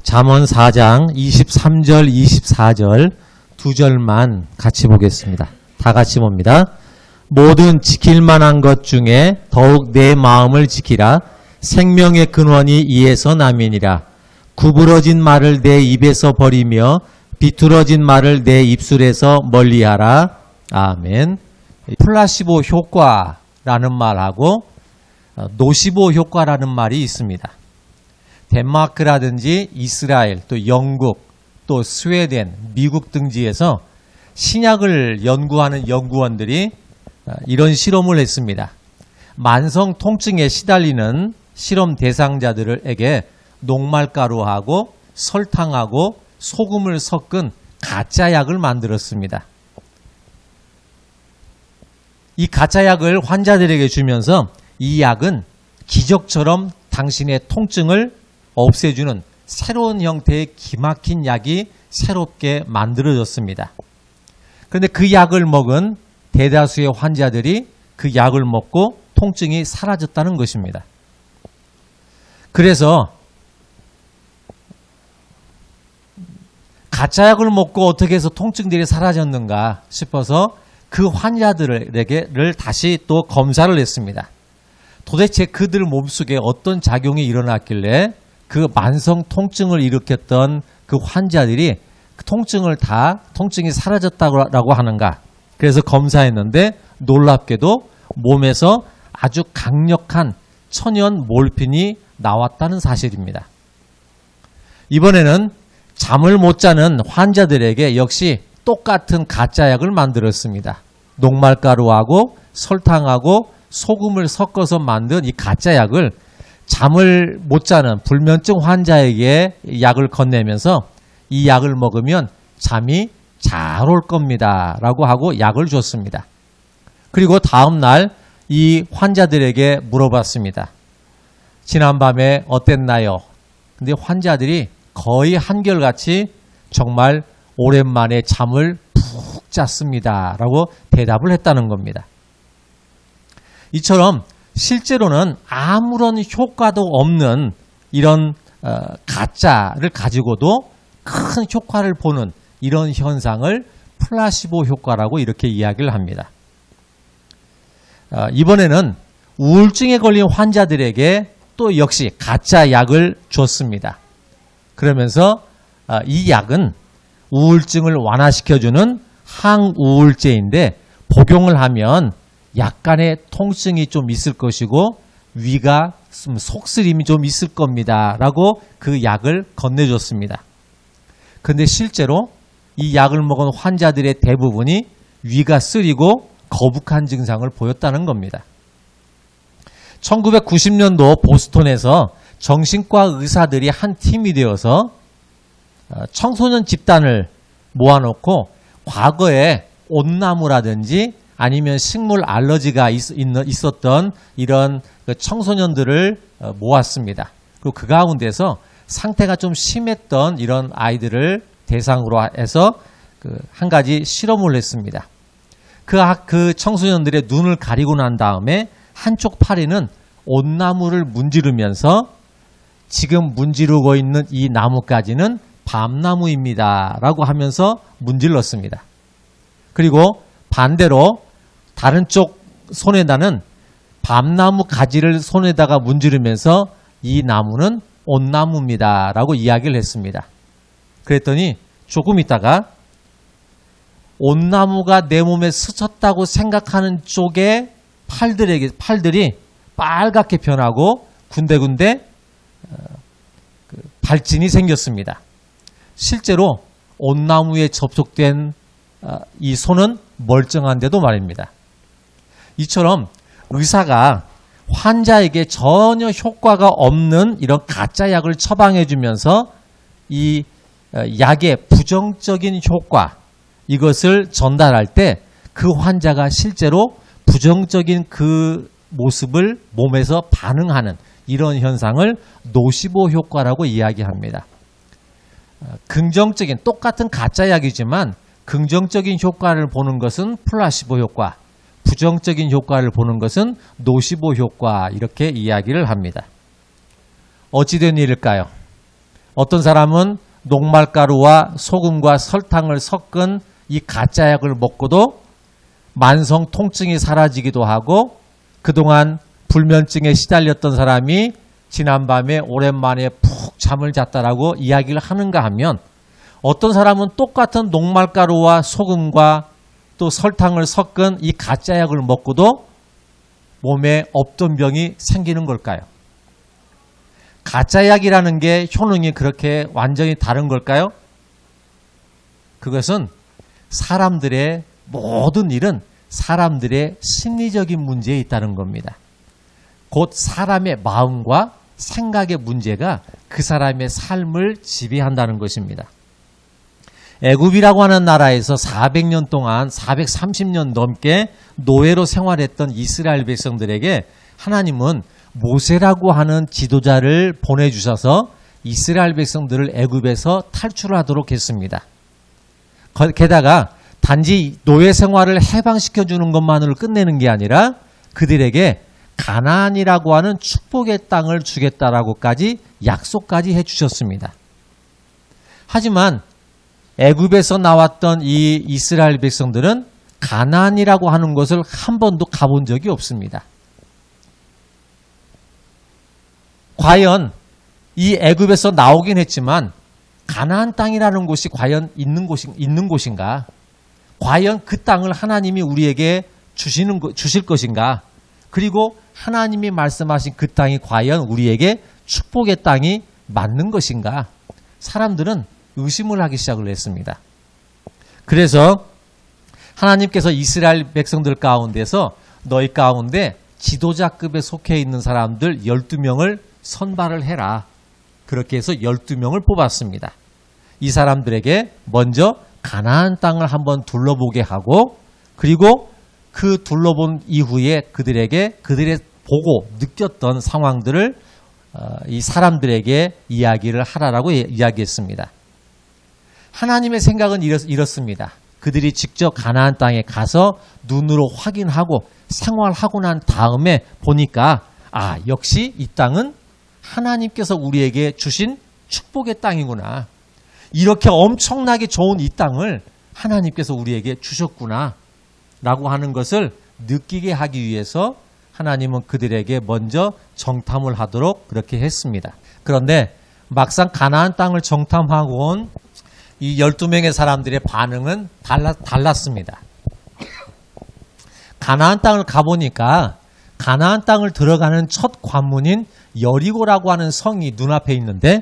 잠언 4장 23절, 24절 두 절만 같이 보겠습니다. 다 같이 봅니다. 모든 지킬 만한 것 중에 더욱 내 마음을 지키라. 생명의 근원이 이에서 남이니라. 구부러진 말을 내 입에서 버리며 비뚤어진 말을 내 입술에서 멀리하라. 아멘. 플라시보 효과라는 말하고 노시보 효과라는 말이 있습니다. 덴마크라든지 이스라엘, 또 영국, 또 스웨덴, 미국 등지에서 신약을 연구하는 연구원들이 이런 실험을 했습니다. 만성 통증에 시달리는 실험 대상자들에게 녹말가루하고 설탕하고 소금을 섞은 가짜 약을 만들었습니다. 이 가짜 약을 환자들에게 주면서 이 약은 기적처럼 당신의 통증을 없애주는 새로운 형태의 기막힌 약이 새롭게 만들어졌습니다. 그런데 그 약을 먹은 대다수의 환자들이 그 약을 먹고 통증이 사라졌다는 것입니다. 그래서 가짜 약을 먹고 어떻게 해서 통증들이 사라졌는가 싶어서 그 환자들에게를 다시 또 검사를 했습니다. 도대체 그들 몸속에 어떤 작용이 일어났길래 그 만성 통증을 일으켰던 그 환자들이 통증이 사라졌다고 하는가. 그래서 검사했는데 놀랍게도 몸에서 아주 강력한 천연 몰핀이 나왔다는 사실입니다. 이번에는 잠을 못 자는 환자들에게 역시 똑같은 가짜 약을 만들었습니다. 녹말가루하고 설탕하고 소금을 섞어서 만든 이 가짜 약을 잠을 못 자는 불면증 환자에게 약을 건네면서 이 약을 먹으면 잠이 잘 올 겁니다. 라고 하고 약을 줬습니다. 그리고 다음 날 이 환자들에게 물어봤습니다. 지난밤에 어땠나요? 근데 환자들이 거의 한결같이 정말 오랜만에 잠을 푹 잤습니다. 라고 대답을 했다는 겁니다. 이처럼 실제로는 아무런 효과도 없는 이런 가짜를 가지고도 큰 효과를 보는 이런 현상을 플라시보 효과라고 이렇게 이야기를 합니다. 이번에는 우울증에 걸린 환자들에게 또 역시 가짜 약을 줬습니다. 그러면서 이 약은 우울증을 완화시켜주는 항우울제인데 복용을 하면 약간의 통증이 좀 있을 것이고 위가 속쓰림이 좀 있을 겁니다. 라고 그 약을 건네줬습니다. 그런데 실제로 이 약을 먹은 환자들의 대부분이 위가 쓰리고 거북한 증상을 보였다는 겁니다. 1990년도 보스턴에서 정신과 의사들이 한 팀이 되어서 청소년 집단을 모아놓고 과거에 온나무라든지 아니면 식물 알러지가 있었던 이런 청소년들을 모았습니다. 그리고 그 가운데서 상태가 좀 심했던 이런 아이들을 대상으로 해서 한 가지 실험을 했습니다. 그 청소년들의 눈을 가리고 난 다음에 한쪽 팔에는 온나무를 문지르면서 지금 문지르고 있는 이 나무까지는 밤나무입니다. 라고 하면서 문질렀습니다. 그리고 반대로 다른 쪽 손에다는 밤나무 가지를 손에다가 문지르면서 이 나무는 온나무입니다. 라고 이야기를 했습니다. 그랬더니 조금 있다가 온나무가 내 몸에 스쳤다고 생각하는 쪽에 팔들이 빨갛게 변하고 군데군데 발진이 생겼습니다. 실제로 온나무에 접촉된 이 손은 멀쩡한데도 말입니다. 이처럼 의사가 환자에게 전혀 효과가 없는 이런 가짜 약을 처방해 주면서 이 약의 부정적인 효과 이것을 전달할 때 그 환자가 실제로 부정적인 그 모습을 몸에서 반응하는 이런 현상을 노시보 효과라고 이야기합니다. 긍정적인 똑같은 가짜 약이지만 긍정적인 효과를 보는 것은 플라시보 효과, 부정적인 효과를 보는 것은 노시보 효과 이렇게 이야기를 합니다. 어찌된 일일까요? 어떤 사람은 녹말가루와 소금과 설탕을 섞은 이 가짜약을 먹고도 만성 통증이 사라지기도 하고 그동안 불면증에 시달렸던 사람이 지난밤에 오랜만에 푹 잠을 잤다라고 이야기를 하는가 하면 어떤 사람은 똑같은 녹말가루와 소금과 또 설탕을 섞은 이 가짜약을 먹고도 몸에 없던 병이 생기는 걸까요? 가짜약이라는 게 효능이 그렇게 완전히 다른 걸까요? 그것은 사람들의 모든 일은 사람들의 심리적인 문제에 있다는 겁니다. 곧 사람의 마음과 생각의 문제가 그 사람의 삶을 지배한다는 것입니다. 애굽이라고 하는 나라에서 400년 동안 430년 넘게 노예로 생활했던 이스라엘 백성들에게 하나님은 모세라고 하는 지도자를 보내주셔서 이스라엘 백성들을 애굽에서 탈출하도록 했습니다. 게다가 단지 노예 생활을 해방시켜 주는 것만으로 끝내는 게 아니라 그들에게 가나안이라고 하는 축복의 땅을 주겠다라고까지 약속까지 해주셨습니다. 하지만 애굽에서 나왔던 이 이스라엘 백성들은 가나안이라고 하는 것을 한 번도 가본 적이 없습니다. 과연 이 애굽에서 나오긴 했지만 가나안 땅이라는 곳이 과연 있는 곳인가? 과연 그 땅을 하나님이 우리에게 주실 것인가? 그리고 하나님이 말씀하신 그 땅이 과연 우리에게 축복의 땅이 맞는 것인가? 사람들은 의심을 하기 시작을 했습니다. 그래서 하나님께서 이스라엘 백성들 가운데서 너희 가운데 지도자급에 속해 있는 사람들 12명을 선발을 해라. 그렇게 해서 12명을 뽑았습니다. 이 사람들에게 먼저 가나안 땅을 한번 둘러보게 하고 그리고 그 둘러본 이후에 그들의 보고 느꼈던 상황들을 이 사람들에게 이야기를 하라라고 이야기했습니다. 하나님의 생각은 이렇습니다. 그들이 직접 가나안 땅에 가서 눈으로 확인하고 생활하고 난 다음에 보니까 역시 이 땅은 하나님께서 우리에게 주신 축복의 땅이구나. 이렇게 엄청나게 좋은 이 땅을 하나님께서 우리에게 주셨구나 라고 하는 것을 느끼게 하기 위해서 하나님은 그들에게 먼저 정탐을 하도록 그렇게 했습니다. 그런데 막상 가나안 땅을 정탐하고 온 이 12명의 사람들의 반응은 달랐습니다. 가나안 땅을 가보니까 가나안 땅을 들어가는 첫 관문인 여리고라고 하는 성이 눈앞에 있는데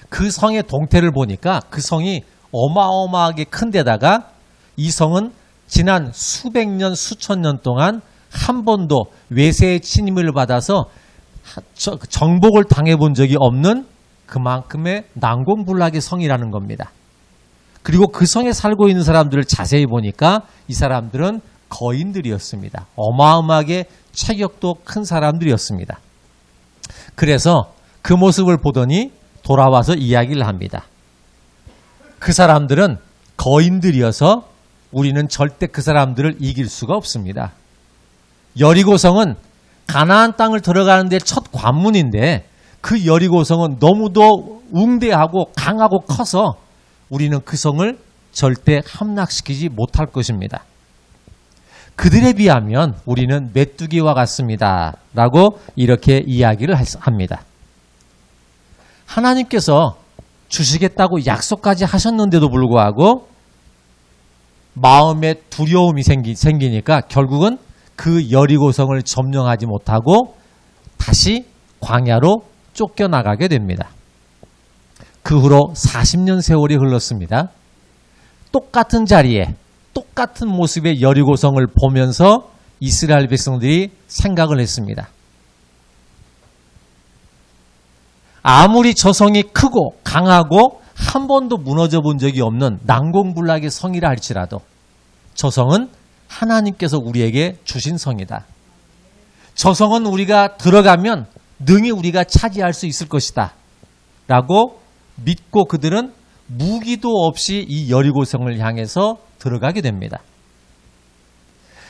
그 성의 동태를 보니까 그 성이 어마어마하게 큰 데다가 이 성은 지난 수백 년, 수천 년 동안 한 번도 외세의 침입을 받아서 정복을 당해본 적이 없는 그만큼의 난공불락의 성이라는 겁니다. 그리고 그 성에 살고 있는 사람들을 자세히 보니까 이 사람들은 거인들이었습니다. 어마어마하게 체격도 큰 사람들이었습니다. 그래서 그 모습을 보더니 돌아와서 이야기를 합니다. 그 사람들은 거인들이어서 우리는 절대 그 사람들을 이길 수가 없습니다. 여리고성은 가나안 땅을 들어가는데 첫 관문인데 그 여리고성은 너무도 웅대하고 강하고 커서 우리는 그 성을 절대 함락시키지 못할 것입니다. 그들에 비하면 우리는 메뚜기와 같습니다. 라고 이렇게 이야기를 합니다. 하나님께서 주시겠다고 약속까지 하셨는데도 불구하고 마음에 두려움이 생기니까 결국은 그 여리고성을 점령하지 못하고 다시 광야로 쫓겨나가게 됩니다. 그 후로 40년 세월이 흘렀습니다. 똑같은 자리에 똑같은 모습의 여리고성을 보면서 이스라엘 백성들이 생각을 했습니다. 아무리 저 성이 크고 강하고 한 번도 무너져 본 적이 없는 난공불락의 성이라 할지라도 저 성은 하나님께서 우리에게 주신 성이다. 저 성은 우리가 들어가면 능히 우리가 차지할 수 있을 것이다. 라고 믿고 그들은 무기도 없이 이 여리고성을 향해서 들어가게 됩니다.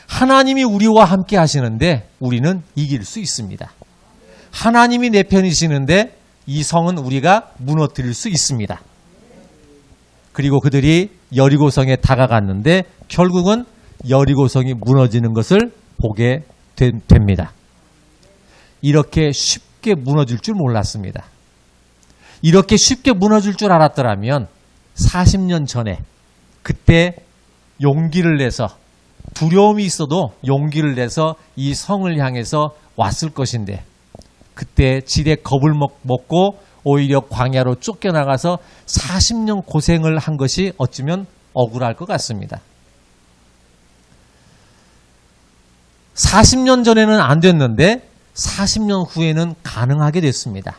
하나님이 우리와 함께 하시는데 우리는 이길 수 있습니다. 하나님이 내 편이시는데 이 성은 우리가 무너뜨릴 수 있습니다. 그리고 그들이 여리고성에 다가갔는데 결국은 여리고성이 무너지는 것을 보게 됩니다. 이렇게 쉽게 무너질 줄 몰랐습니다. 이렇게 쉽게 무너질 줄 알았더라면 40년 전에 그때 용기를 내서 두려움이 있어도 용기를 내서 이 성을 향해서 왔을 것인데 그때 지레 겁을 먹고 오히려 광야로 쫓겨나가서 40년 고생을 한 것이 어쩌면 억울할 것 같습니다. 40년 전에는 안 됐는데 40년 후에는 가능하게 됐습니다.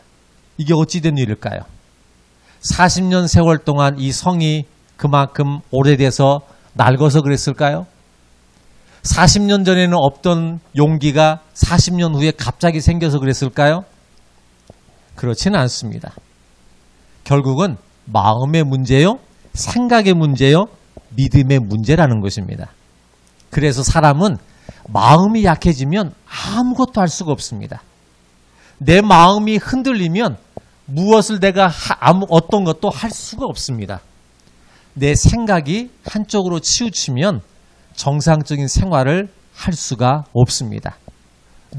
이게 어찌 된 일일까요? 40년 세월 동안 이 성이 그만큼 오래돼서 낡아서 그랬을까요? 40년 전에는 없던 용기가 40년 후에 갑자기 생겨서 그랬을까요? 그렇지는 않습니다. 결국은 마음의 문제요, 생각의 문제요, 믿음의 문제라는 것입니다. 그래서 사람은 마음이 약해지면 아무것도 할 수가 없습니다. 내 마음이 흔들리면 무엇을 내가 어떤 것도 할 수가 없습니다. 내 생각이 한쪽으로 치우치면 정상적인 생활을 할 수가 없습니다.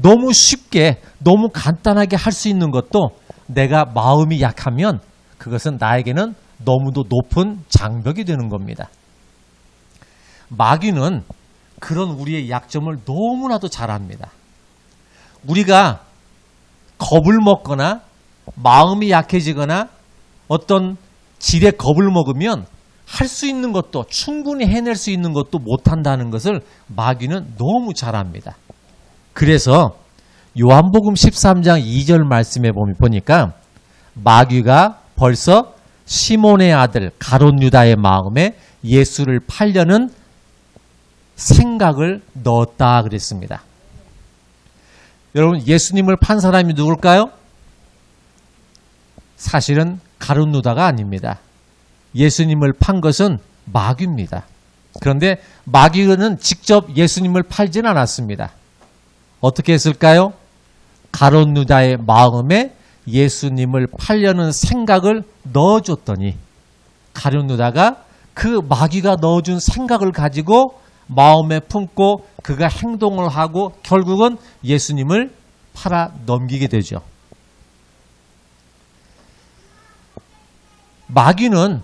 너무 쉽게, 너무 간단하게 할 수 있는 것도 내가 마음이 약하면 그것은 나에게는 너무도 높은 장벽이 되는 겁니다. 마귀는 그런 우리의 약점을 너무나도 잘 압니다. 우리가 겁을 먹거나 마음이 약해지거나 어떤 질에 겁을 먹으면 할 수 있는 것도 충분히 해낼 수 있는 것도 못한다는 것을 마귀는 너무 잘 압니다. 그래서 요한복음 13장 2절 말씀에 보니까 마귀가 벌써 시몬의 아들 가롯 유다의 마음에 예수를 팔려는 생각을 넣었다 그랬습니다. 여러분, 예수님을 판 사람이 누굴까요? 사실은 가롯 유다가 아닙니다. 예수님을 판 것은 마귀입니다. 그런데 마귀는 직접 예수님을 팔진 않았습니다. 어떻게 했을까요? 가롯 유다의 마음에 예수님을 팔려는 생각을 넣어줬더니 가롯 유다가 그 마귀가 넣어준 생각을 가지고 마음에 품고 그가 행동을 하고 결국은 예수님을 팔아 넘기게 되죠. 마귀는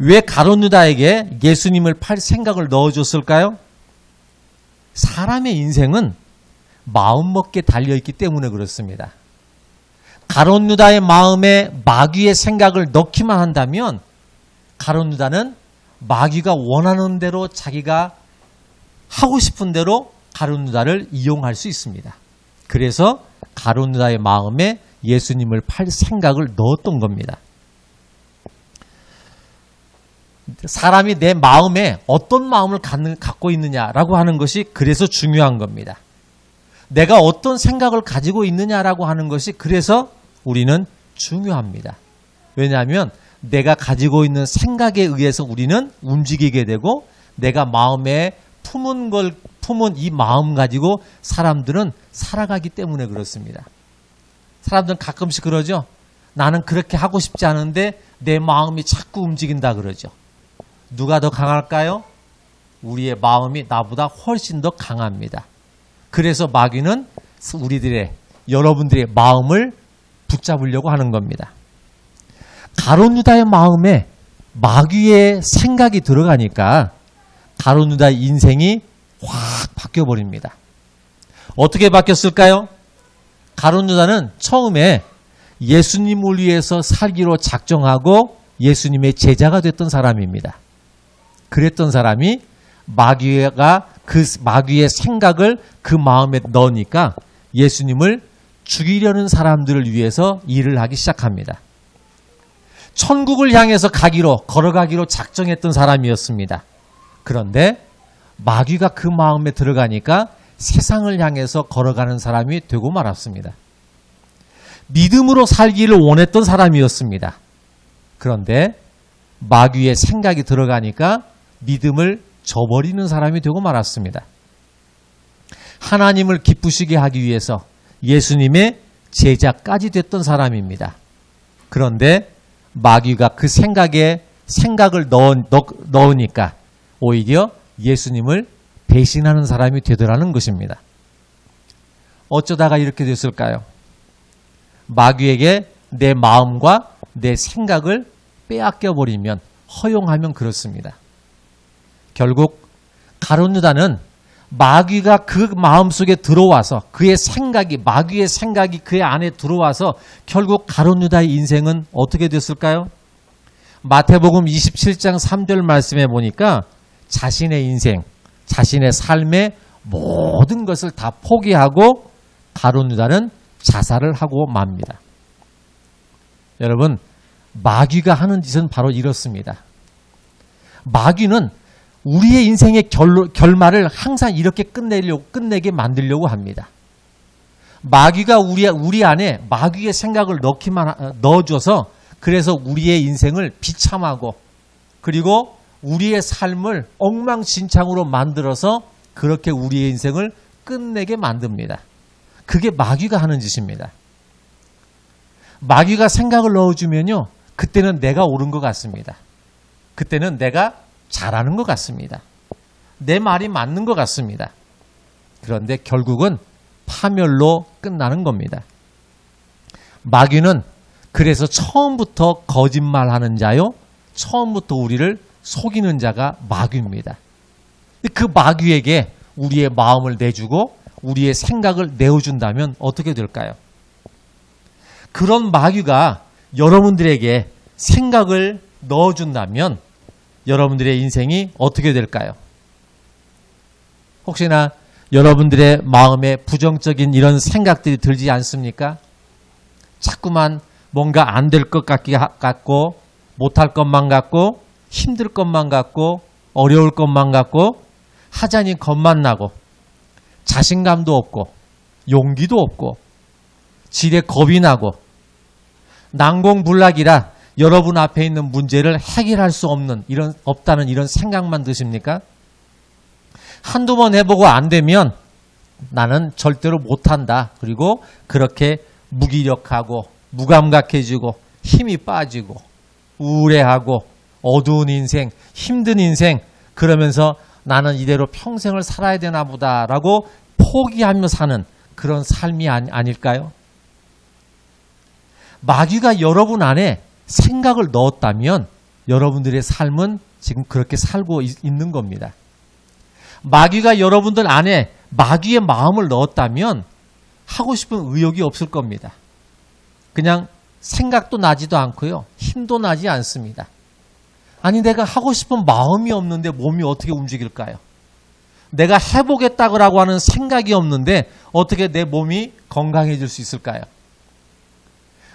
왜 가롯 유다에게 예수님을 팔 생각을 넣어줬을까요? 사람의 인생은 마음먹기에 달려있기 때문에 그렇습니다. 가롯 유다의 마음에 마귀의 생각을 넣기만 한다면 가롯 유다는 마귀가 원하는 대로 자기가 하고 싶은 대로 가롯 유다를 이용할 수 있습니다. 그래서 가롯 유다의 마음에 예수님을 팔 생각을 넣었던 겁니다. 사람이 내 마음에 어떤 마음을 갖고 있느냐라고 하는 것이 그래서 중요한 겁니다. 내가 어떤 생각을 가지고 있느냐라고 하는 것이 그래서 우리는 중요합니다. 왜냐하면 내가 가지고 있는 생각에 의해서 우리는 움직이게 되고 내가 마음에 품은 이 마음 가지고 사람들은 살아가기 때문에 그렇습니다. 사람들은 가끔씩 그러죠. 나는 그렇게 하고 싶지 않은데 내 마음이 자꾸 움직인다 그러죠. 누가 더 강할까요? 우리의 마음이 나보다 훨씬 더 강합니다. 그래서 마귀는 여러분들의 마음을 붙잡으려고 하는 겁니다. 가롯 유다의 마음에 마귀의 생각이 들어가니까 가롯 유다의 인생이 확 바뀌어버립니다. 어떻게 바뀌었을까요? 가롯 유다는 처음에 예수님을 위해서 살기로 작정하고 예수님의 제자가 됐던 사람입니다. 그랬던 사람이 마귀가 그 마귀의 생각을 그 마음에 넣으니까 예수님을 죽이려는 사람들을 위해서 일을 하기 시작합니다. 천국을 향해서 걸어가기로 작정했던 사람이었습니다. 그런데 마귀가 그 마음에 들어가니까 세상을 향해서 걸어가는 사람이 되고 말았습니다. 믿음으로 살기를 원했던 사람이었습니다. 그런데 마귀의 생각이 들어가니까 믿음을 저버리는 사람이 되고 말았습니다. 하나님을 기쁘시게 하기 위해서 예수님의 제자까지 됐던 사람입니다. 그런데 마귀가 그 생각을 넣으니까 오히려 예수님을 배신하는 사람이 되더라는 것입니다. 어쩌다가 이렇게 됐을까요? 마귀에게 내 마음과 내 생각을 빼앗겨버리면, 허용하면 그렇습니다. 결국 가룟 유다는 마귀가 그 마음속에 들어와서 마귀의 생각이 그의 안에 들어와서 결국 가룟 유다의 인생은 어떻게 됐을까요? 마태복음 27장 3절 말씀에 보니까 자신의 인생, 자신의 삶의 모든 것을 다 포기하고 가룟 유다는 자살을 하고 맙니다. 여러분, 마귀가 하는 짓은 바로 이렇습니다. 마귀는 우리의 인생의 결말을 항상 이렇게 끝내게 만들려고 합니다. 마귀가 우리 안에 마귀의 생각을 넣어줘서 그래서 우리의 인생을 비참하고 그리고 우리의 삶을 엉망진창으로 만들어서 그렇게 우리의 인생을 끝내게 만듭니다. 그게 마귀가 하는 짓입니다. 마귀가 생각을 넣어주면요, 그때는 내가 옳은 것 같습니다. 그때는 내가 잘하는 것 같습니다. 내 말이 맞는 것 같습니다. 그런데 결국은 파멸로 끝나는 겁니다. 마귀는 그래서 처음부터 거짓말하는 자요, 처음부터 우리를 속이는 자가 마귀입니다. 그 마귀에게 우리의 마음을 내주고 우리의 생각을 내어준다면 어떻게 될까요? 그런 마귀가 여러분들에게 생각을 넣어준다면 여러분들의 인생이 어떻게 될까요? 혹시나 여러분들의 마음에 부정적인 이런 생각들이 들지 않습니까? 자꾸만 뭔가 안 될 것 같고 못할 것만 같고 힘들 것만 같고 어려울 것만 같고 하자니 겁만 나고 자신감도 없고 용기도 없고 지레 겁이 나고 난공불락이라 여러분 앞에 있는 문제를 해결할 수 없다는 이런 생각만 드십니까? 한두 번 해보고 안 되면 나는 절대로 못한다. 그리고 그렇게 무기력하고 무감각해지고 힘이 빠지고 우울해하고 어두운 인생, 힘든 인생, 그러면서 나는 이대로 평생을 살아야 되나 보다라고 포기하며 사는 그런 삶이 아닐까요? 마귀가 여러분 안에 생각을 넣었다면 여러분들의 삶은 지금 그렇게 살고 있는 겁니다. 마귀가 여러분들 안에 마귀의 마음을 넣었다면 하고 싶은 의욕이 없을 겁니다. 그냥 생각도 나지도 않고요. 힘도 나지 않습니다. 아니, 내가 하고 싶은 마음이 없는데 몸이 어떻게 움직일까요? 내가 해보겠다고 하는 생각이 없는데 어떻게 내 몸이 건강해질 수 있을까요?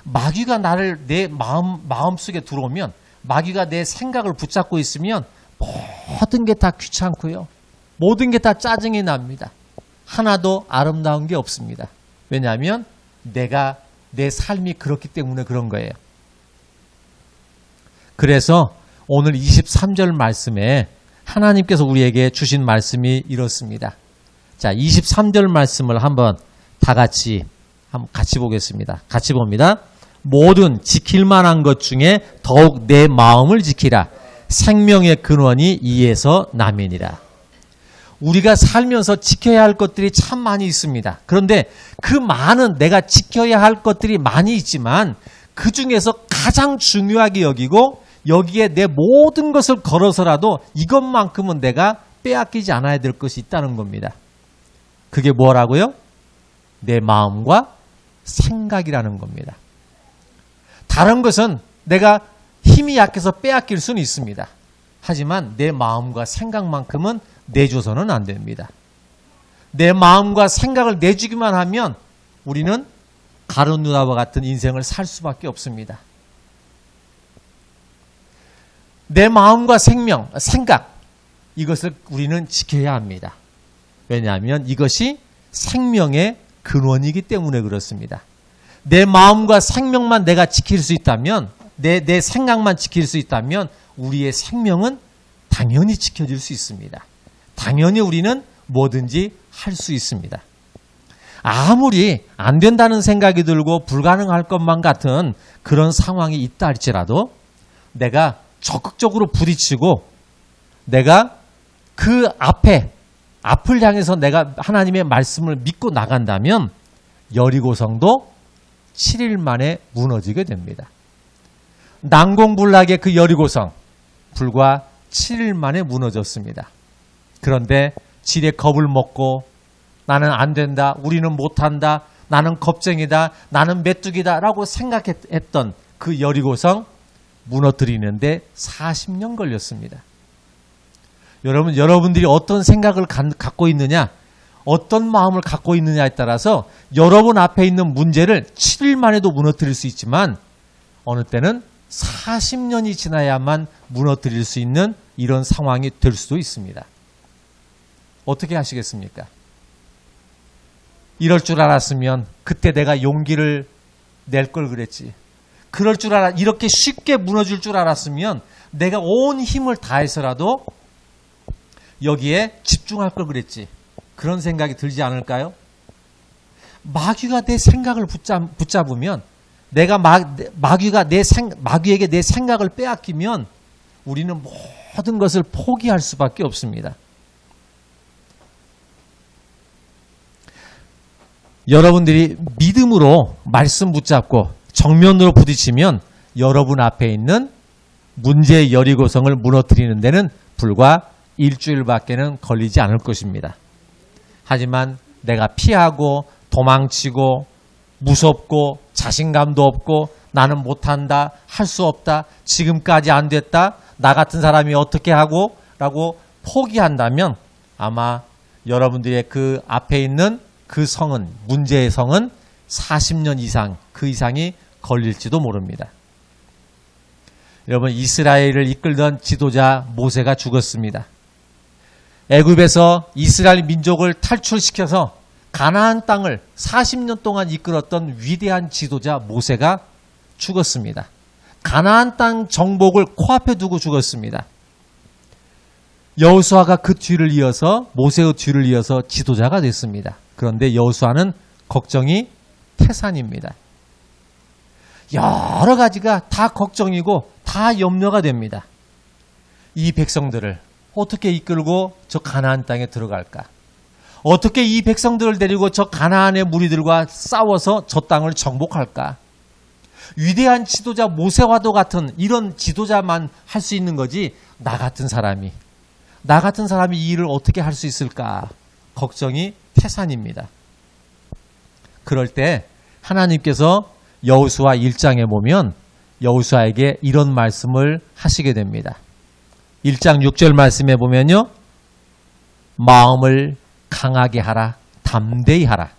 마귀가 내 마음속에 들어오면, 마귀가 내 생각을 붙잡고 있으면 모든 게 다 귀찮고요. 모든 게 다 짜증이 납니다. 하나도 아름다운 게 없습니다. 왜냐하면 내 삶이 그렇기 때문에 그런 거예요. 그래서 오늘 23절 말씀에 하나님께서 우리에게 주신 말씀이 이렇습니다. 자, 23절 말씀을 한번 다 같이 보겠습니다. 같이 봅니다. 모든 지킬 만한 것 중에 더욱 내 마음을 지키라. 생명의 근원이 이에서 나매니라. 우리가 살면서 지켜야 할 것들이 참 많이 있습니다. 그런데 그 많은 내가 지켜야 할 것들이 많이 있지만 그 중에서 가장 중요하게 여기고 여기에 내 모든 것을 걸어서라도 이것만큼은 내가 빼앗기지 않아야 될 것이 있다는 겁니다. 그게 뭐라고요? 내 마음과 생각이라는 겁니다. 다른 것은 내가 힘이 약해서 빼앗길 수는 있습니다. 하지만 내 마음과 생각만큼은 내줘서는 안 됩니다. 내 마음과 생각을 내주기만 하면 우리는 가룟 유다와 같은 인생을 살 수밖에 없습니다. 내 마음과 생각, 이것을 우리는 지켜야 합니다. 왜냐하면 이것이 생명의 근원이기 때문에 그렇습니다. 내 마음과 생명만 내가 지킬 수 있다면, 내 생각만 지킬 수 있다면 우리의 생명은 당연히 지켜질 수 있습니다. 당연히 우리는 뭐든지 할 수 있습니다. 아무리 안 된다는 생각이 들고 불가능할 것만 같은 그런 상황이 있다 할지라도 내가 적극적으로 부딪히고 내가 그 앞을 향해서 내가 하나님의 말씀을 믿고 나간다면 여리고성도 7일 만에 무너지게 됩니다. 난공불락의 그 여리고성 불과 7일 만에 무너졌습니다. 그런데 지레 겁을 먹고 나는 안 된다, 우리는 못한다, 나는 겁쟁이다, 나는 메뚜기다 라고 생각했던 그 여리고성 무너뜨리는데 40년 걸렸습니다. 여러분들이 어떤 생각을 갖고 있느냐, 어떤 마음을 갖고 있느냐에 따라서 여러분 앞에 있는 문제를 7일 만에도 무너뜨릴 수 있지만 어느 때는 40년이 지나야만 무너뜨릴 수 있는 이런 상황이 될 수도 있습니다. 어떻게 하시겠습니까? 이럴 줄 알았으면 그때 내가 용기를 낼 걸 그랬지. 그럴 줄 이렇게 쉽게 무너질 줄 알았으면 내가 온 힘을 다해서라도 여기에 집중할 걸 그랬지. 그런 생각이 들지 않을까요? 마귀가 내 생각을 붙잡으면 내가 마귀에게 내 생각을 빼앗기면 우리는 모든 것을 포기할 수밖에 없습니다. 여러분들이 믿음으로 말씀 붙잡고 정면으로 부딪히면 여러분 앞에 있는 문제의 여리고성을 무너뜨리는 데는 불과 일주일밖에는 걸리지 않을 것입니다. 하지만 내가 피하고 도망치고 무섭고 자신감도 없고 나는 못한다, 할 수 없다, 지금까지 안 됐다, 나 같은 사람이 어떻게 하고 라고 포기한다면 아마 여러분들의 그 앞에 있는 그 성은, 문제의 성은 40년 이상, 그 이상이 걸릴지도 모릅니다. 여러분, 이스라엘을 이끌던 지도자 모세가 죽었습니다. 애굽에서 이스라엘 민족을 탈출시켜서 가나안 땅을 40년 동안 이끌었던 위대한 지도자 모세가 죽었습니다. 가나안 땅 정복을 코앞에 두고 죽었습니다. 여호수아가 그 뒤를 이어서 모세의 뒤를 이어서 지도자가 됐습니다. 그런데 여호수아는 걱정이 태산입니다. 여러 가지가 다 걱정이고 다 염려가 됩니다. 이 백성들을 어떻게 이끌고 저 가나안 땅에 들어갈까? 어떻게 이 백성들을 데리고 저 가나안의 무리들과 싸워서 저 땅을 정복할까? 위대한 지도자 모세와도 같은 이런 지도자만 할 수 있는 거지 나 같은 사람이 이 일을 어떻게 할 수 있을까? 걱정이 태산입니다. 그럴 때 하나님께서 여호수아 1장에 보면 여호수아에게 이런 말씀을 하시게 됩니다. 1장 6절 말씀에 보면요. 마음을 강하게 하라, 담대히 하라.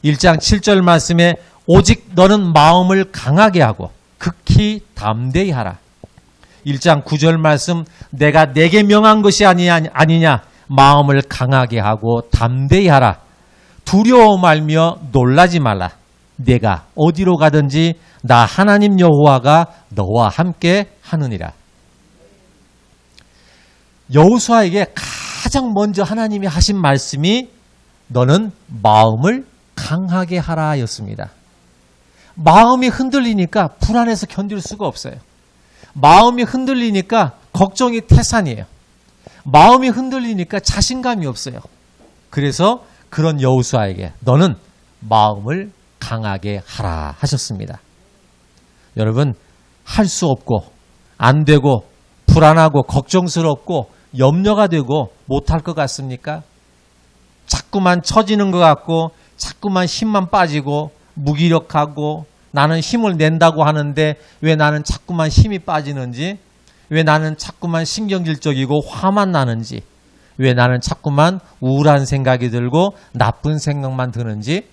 1장 7절 말씀에 오직 너는 마음을 강하게 하고 극히 담대히 하라. 1장 9절 말씀 내가 내게 명한 것이 아니냐 마음을 강하게 하고 담대히 하라. 두려워 말며 놀라지 말라. 내가 어디로 가든지 나 하나님 여호와가 너와 함께 하느니라. 여호수아에게 가장 먼저 하나님이 하신 말씀이 너는 마음을 강하게 하라 였습니다. 마음이 흔들리니까 불안해서 견딜 수가 없어요. 마음이 흔들리니까 걱정이 태산이에요. 마음이 흔들리니까 자신감이 없어요. 그래서 그런 여호수아에게 너는 마음을 강하게 하라 하셨습니다. 여러분, 할 수 없고 안 되고 불안하고 걱정스럽고 염려가 되고 못할 것 같습니까? 자꾸만 처지는 것 같고 자꾸만 힘만 빠지고 무기력하고 나는 힘을 낸다고 하는데 왜 나는 자꾸만 힘이 빠지는지, 왜 나는 자꾸만 신경질적이고 화만 나는지, 왜 나는 자꾸만 우울한 생각이 들고 나쁜 생각만 드는지,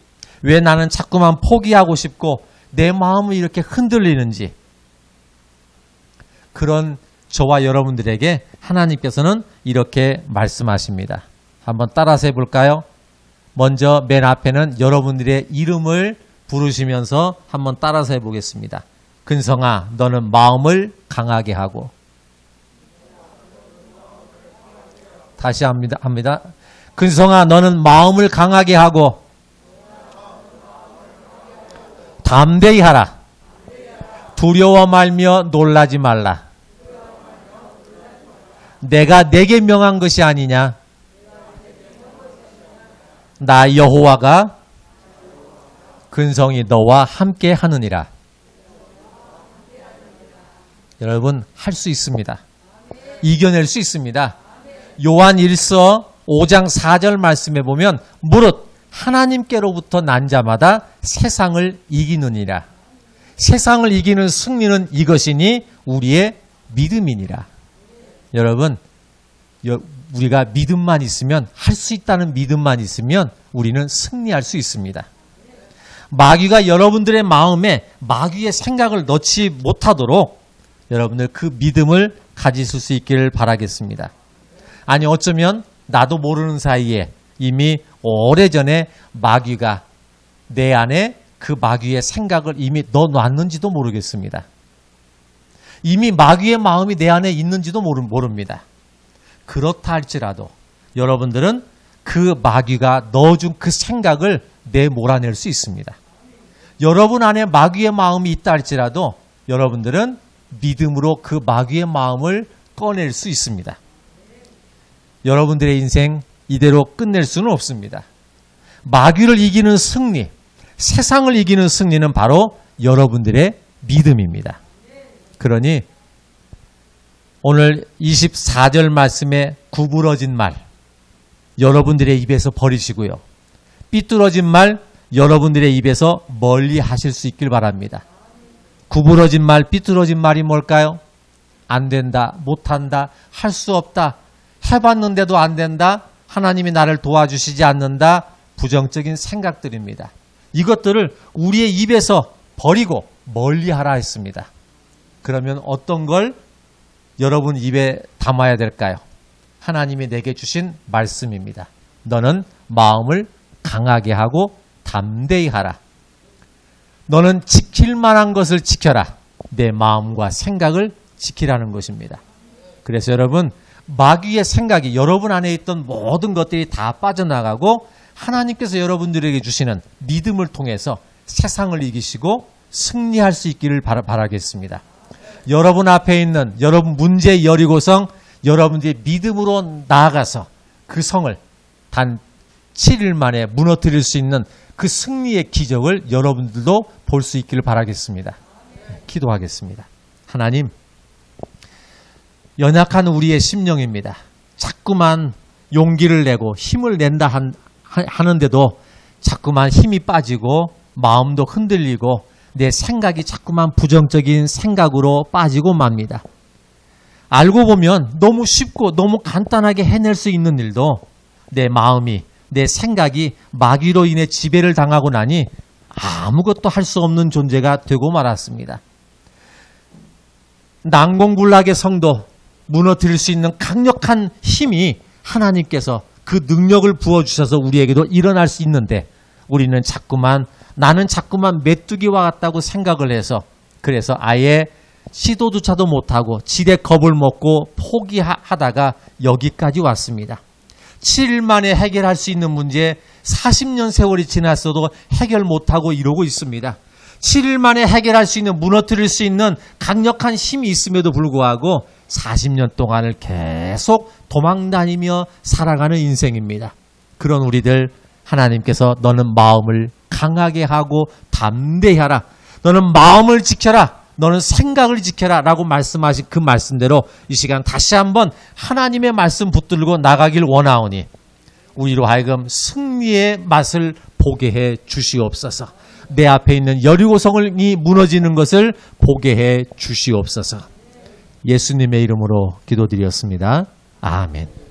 왜 나는 자꾸만 포기하고 싶고 내 마음이 이렇게 흔들리는지, 그런 저와 여러분들에게 하나님께서는 이렇게 말씀하십니다. 한번 따라서 해볼까요? 먼저 맨 앞에는 여러분들의 이름을 부르시면서 한번 따라서 해보겠습니다. 근성아, 너는 마음을 강하게 하고. 다시 합니다. 근성아, 너는 마음을 강하게 하고 담대히 하라. 두려워 말며 놀라지 말라. 내가 내게 명한 것이 아니냐. 나 여호와가 근성이 너와 함께 하느니라. 여러분, 할 수 있습니다. 이겨낼 수 있습니다. 요한 1서 5장 4절 말씀에 보면 무릇 하나님께로부터 난 자마다 세상을 이기느니라. 세상을 이기는 승리는 이것이니 우리의 믿음이니라. 여러분, 우리가 믿음만 있으면, 할 수 있다는 믿음만 있으면 우리는 승리할 수 있습니다. 마귀가 여러분들의 마음에 마귀의 생각을 넣지 못하도록 여러분들 그 믿음을 가지실 수 있기를 바라겠습니다. 아니, 어쩌면 나도 모르는 사이에 이미 오래전에 마귀가 내 안에 그 마귀의 생각을 이미 넣어놨는지도 모르겠습니다. 이미 마귀의 마음이 내 안에 있는지도 모릅니다. 그렇다 할지라도 여러분들은 그 마귀가 넣어준 그 생각을 내몰아낼 수 있습니다. 여러분 안에 마귀의 마음이 있다 할지라도 여러분들은 믿음으로 그 마귀의 마음을 꺼낼 수 있습니다. 여러분들의 인생 이대로 끝낼 수는 없습니다. 마귀를 이기는 승리, 세상을 이기는 승리는 바로 여러분들의 믿음입니다. 그러니 오늘 24절 말씀에 구부러진 말 여러분들의 입에서 버리시고요. 삐뚤어진 말 여러분들의 입에서 멀리 하실 수 있길 바랍니다. 구부러진 말, 삐뚤어진 말이 뭘까요? 안 된다, 못한다, 할 수 없다, 해봤는데도 안 된다, 하나님이 나를 도와주시지 않는다, 부정적인 생각들입니다. 이것들을 우리의 입에서 버리고 멀리하라 했습니다. 그러면 어떤 걸 여러분 입에 담아야 될까요? 하나님이 내게 주신 말씀입니다. 너는 마음을 강하게 하고 담대히 하라. 너는 지킬 만한 것을 지켜라. 내 마음과 생각을 지키라는 것입니다. 그래서 여러분, 마귀의 생각이 여러분 안에 있던 모든 것들이 다 빠져나가고 하나님께서 여러분들에게 주시는 믿음을 통해서 세상을 이기시고 승리할 수 있기를 바라겠습니다. 여러분 앞에 있는 여러분 문제의 여리고성, 여러분들이 믿음으로 나아가서 그 성을 단 7일 만에 무너뜨릴 수 있는 그 승리의 기적을 여러분들도 볼 수 있기를 바라겠습니다. 기도하겠습니다. 하나님, 연약한 우리의 심령입니다. 자꾸만 용기를 내고 힘을 낸다 하는데도 자꾸만 힘이 빠지고 마음도 흔들리고 내 생각이 자꾸만 부정적인 생각으로 빠지고 맙니다. 알고 보면 너무 쉽고 너무 간단하게 해낼 수 있는 일도 내 마음이, 내 생각이 마귀로 인해 지배를 당하고 나니 아무것도 할 수 없는 존재가 되고 말았습니다. 난공불락의 성도 무너뜨릴 수 있는 강력한 힘이 하나님께서 그 능력을 부어주셔서 우리에게도 일어날 수 있는데 우리는 나는 자꾸만 메뚜기와 같다고 생각을 해서 그래서 아예 시도조차도 못하고 지레 겁을 먹고 포기하다가 여기까지 왔습니다. 7일 만에 해결할 수 있는 문제 40년 세월이 지났어도 해결 못하고 이러고 있습니다. 7일 만에 해결할 수 있는, 무너뜨릴 수 있는 강력한 힘이 있음에도 불구하고 40년 동안을 계속 도망다니며 살아가는 인생입니다. 그런 우리들 하나님께서 너는 마음을 강하게 하고 담대히 하라. 너는 마음을 지켜라. 너는 생각을 지켜라 라고 말씀하신 그 말씀대로 이 시간 다시 한번 하나님의 말씀 붙들고 나가길 원하오니 우리로 하여금 승리의 맛을 보게 해 주시옵소서. 내 앞에 있는 여리고성이 무너지는 것을 보게 해 주시옵소서. 예수님의 이름으로 기도드렸습니다. 아멘.